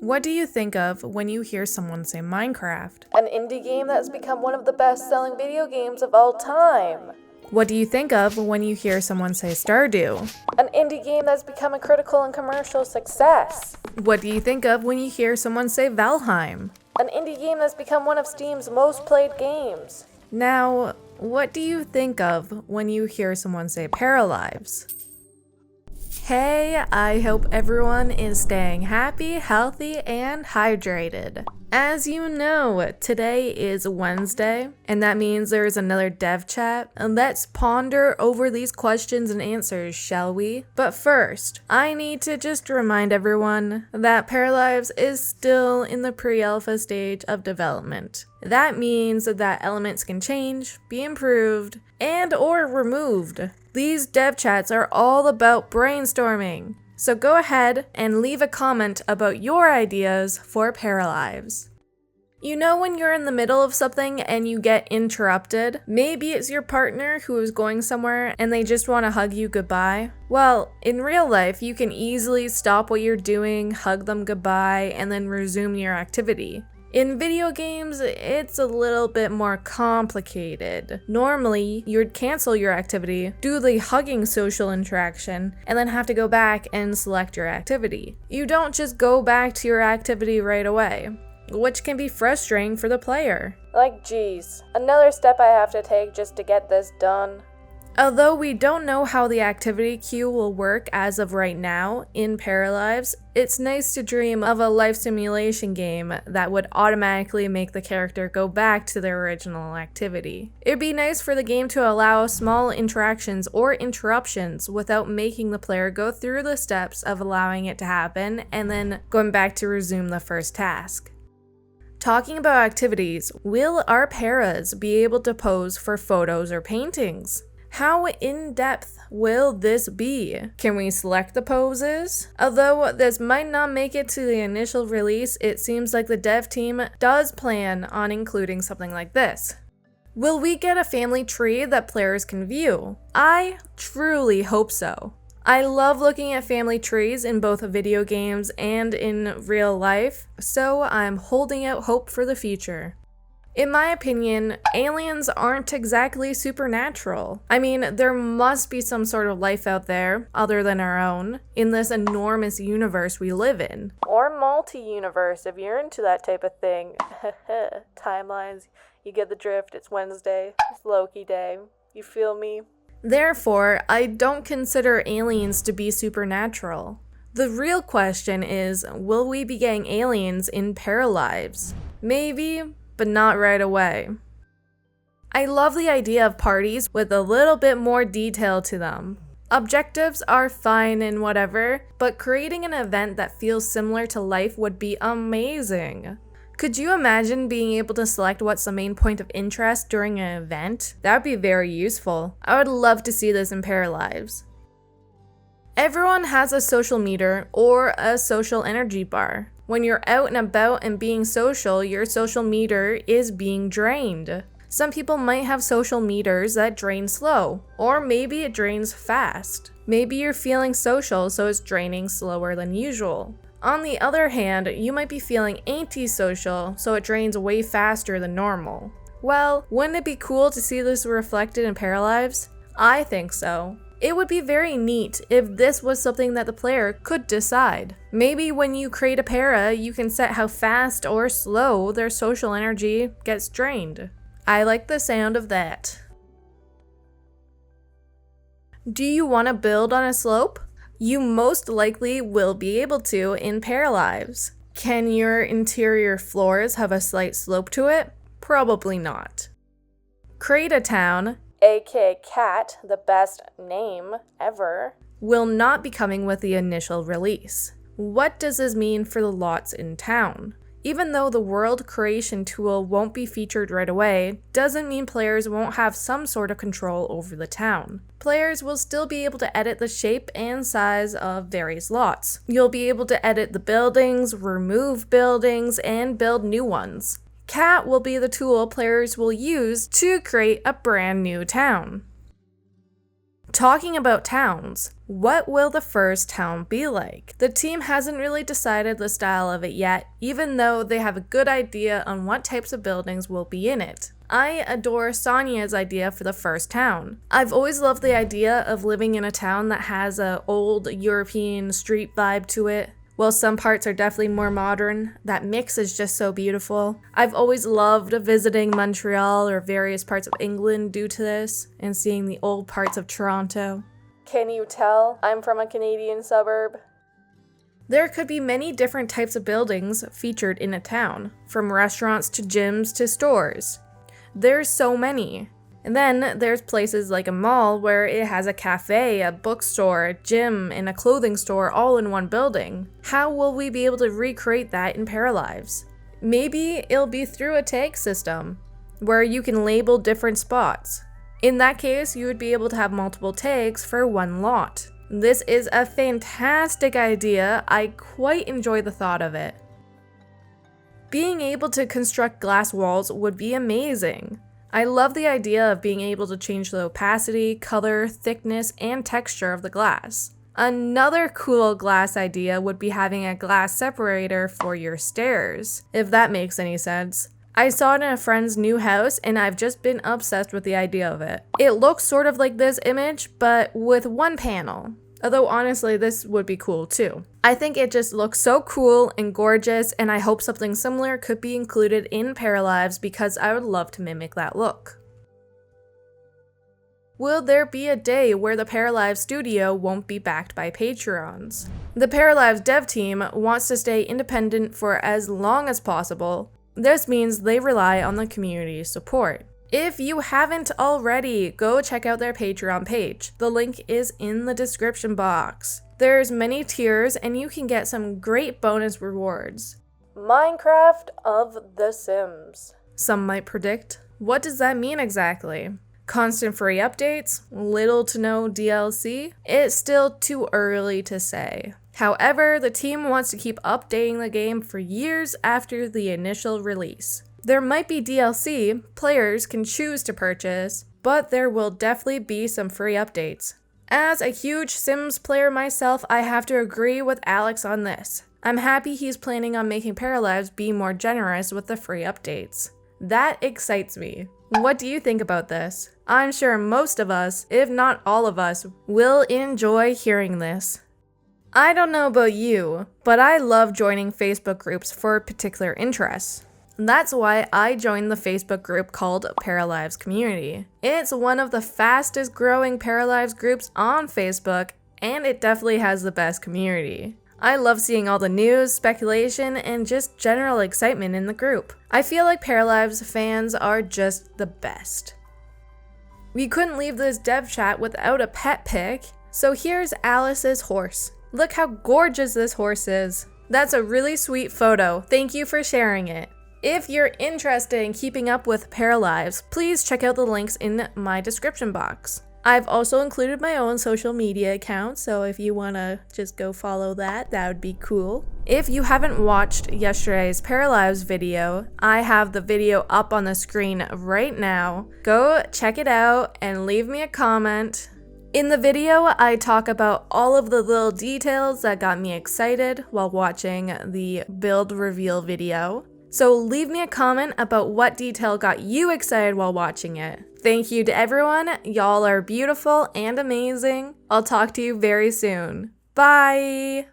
What do you think of when you hear someone say Minecraft? An indie game that's become one of the best-selling video games of all time. What do you think of when you hear someone say Stardew? An indie game that's become a critical and commercial success. What do you think of when you hear someone say Valheim? An indie game that's become one of Steam's most played games. Now, what do you think of when you hear someone say Paralives? Hey, I hope everyone is staying happy, healthy, and hydrated. As you know, today is Wednesday, and that means there is another dev chat. Let's ponder over these questions and answers, shall we? But first, I need to just remind everyone that Paralives is still in the pre-alpha stage of development. That means that elements can change, be improved, and or removed. These dev chats are all about brainstorming. So go ahead and leave a comment about your ideas for Paralives. You know when you're in the middle of something and you get interrupted? Maybe it's your partner who is going somewhere and they just want to hug you goodbye. Well, in real life, you can easily stop what you're doing, hug them goodbye, and then resume your activity. In video games, it's a little bit more complicated. Normally, you would cancel your activity, do the hugging social interaction, and then have to go back and select your activity. You don't just go back to your activity right away, which can be frustrating for the player. Like, geez, another step I have to take just to get this done. Although we don't know how the activity queue will work as of right now in Paralives, it's nice to dream of a life simulation game that would automatically make the character go back to their original activity. It'd be nice for the game to allow small interactions or interruptions without making the player go through the steps of allowing it to happen and then going back to resume the first task. Talking about activities, will our paras be able to pose for photos or paintings? How in-depth will this be? Can we select the poses? Although this might not make it to the initial release, it seems like the dev team does plan on including something like this. Will we get a family tree that players can view? I truly hope so. I love looking at family trees in both video games and in real life, so I'm holding out hope for the future. In my opinion, aliens aren't exactly supernatural. I mean, there must be some sort of life out there, other than our own, in this enormous universe we live in. Or multi-universe, if you're into that type of thing. Timelines, you get the drift, it's Wednesday, it's Loki day, you feel me? Therefore, I don't consider aliens to be supernatural. The real question is, will we be getting aliens in Paralives? Maybe, but not right away. I love the idea of parties with a little bit more detail to them. Objectives are fine and whatever, but creating an event that feels similar to life would be amazing. Could you imagine being able to select what's the main point of interest during an event? That would be very useful. I would love to see this in Paralives. Everyone has a social meter or a social energy bar. When you're out and about and being social, your social meter is being drained. Some people might have social meters that drain slow, or maybe it drains fast. Maybe you're feeling social, so it's draining slower than usual. On the other hand, you might be feeling antisocial, so it drains way faster than normal. Well, wouldn't it be cool to see this reflected in Paralives? I think so. It would be very neat if this was something that the player could decide. Maybe when you create a para, you can set how fast or slow their social energy gets drained. I like the sound of that. Do you want to build on a slope? You most likely will be able to in Paralives. Can your interior floors have a slight slope to it? Probably not. Create a town, aka Cat, the best name ever, will not be coming with the initial release. What does this mean for the lots in town? Even though the world creation tool won't be featured right away, doesn't mean players won't have some sort of control over the town. Players will still be able to edit the shape and size of various lots. You'll be able to edit the buildings, remove buildings, and build new ones. Cat will be the tool players will use to create a brand new town. Talking about towns, what will the first town be like? The team hasn't really decided the style of it yet, even though they have a good idea on what types of buildings will be in it. I adore Sonia's idea for the first town. I've always loved the idea of living in a town that has an old European street vibe to it. While some parts are definitely more modern, that mix is just so beautiful. I've always loved visiting Montreal or various parts of England due to this, and seeing the old parts of Toronto. Can you tell I'm from a Canadian suburb? There could be many different types of buildings featured in a town, from restaurants to gyms to stores. There's so many. And then there's places like a mall where it has a cafe, a bookstore, a gym, and a clothing store all in one building. How will we be able to recreate that in Paralives? Maybe it'll be through a tag system, where you can label different spots. In that case, you would be able to have multiple tags for one lot. This is a fantastic idea. I quite enjoy the thought of it. Being able to construct glass walls would be amazing. I love the idea of being able to change the opacity, color, thickness, and texture of the glass. Another cool glass idea would be having a glass separator for your stairs, if that makes any sense. I saw it in a friend's new house and I've just been obsessed with the idea of it. It looks sort of like this image, but with one panel. Although honestly, this would be cool too. I think it just looks so cool and gorgeous, and I hope something similar could be included in Paralives because I would love to mimic that look. Will there be a day where the Paralives Studio won't be backed by Patreons? The Paralives dev team wants to stay independent for as long as possible. This means they rely on the community's support. If you haven't already, go check out their Patreon page. The link is in the description box. There's many tiers and you can get some great bonus rewards. Minecraft of the Sims. Some might predict. What does that mean exactly? Constant free updates? Little to no DLC? It's still too early to say. However, the team wants to keep updating the game for years after the initial release. There might be DLC players can choose to purchase, but there will definitely be some free updates. As a huge Sims player myself, I have to agree with Alex on this. I'm happy he's planning on making Paralives be more generous with the free updates. That excites me. What do you think about this? I'm sure most of us, if not all of us, will enjoy hearing this. I don't know about you, but I love joining Facebook groups for particular interests. That's why I joined the Facebook group called Paralives Community. It's one of the fastest growing Paralives groups on Facebook, and it definitely has the best community. I love seeing all the news, speculation, and just general excitement in the group. I feel like Paralives fans are just the best. We couldn't leave this dev chat without a pet pic, so here's Alice's horse. Look how gorgeous this horse is. That's a really sweet photo. Thank you for sharing it. If you're interested in keeping up with Paralives, please check out the links in my description box. I've also included my own social media account, so if you want to just go follow that, that would be cool. If you haven't watched yesterday's Paralives video, I have the video up on the screen right now. Go check it out and leave me a comment. In the video, I talk about all of the little details that got me excited while watching the build reveal video. So leave me a comment about what detail got you excited while watching it. Thank you to everyone. Y'all are beautiful and amazing. I'll talk to you very soon. Bye!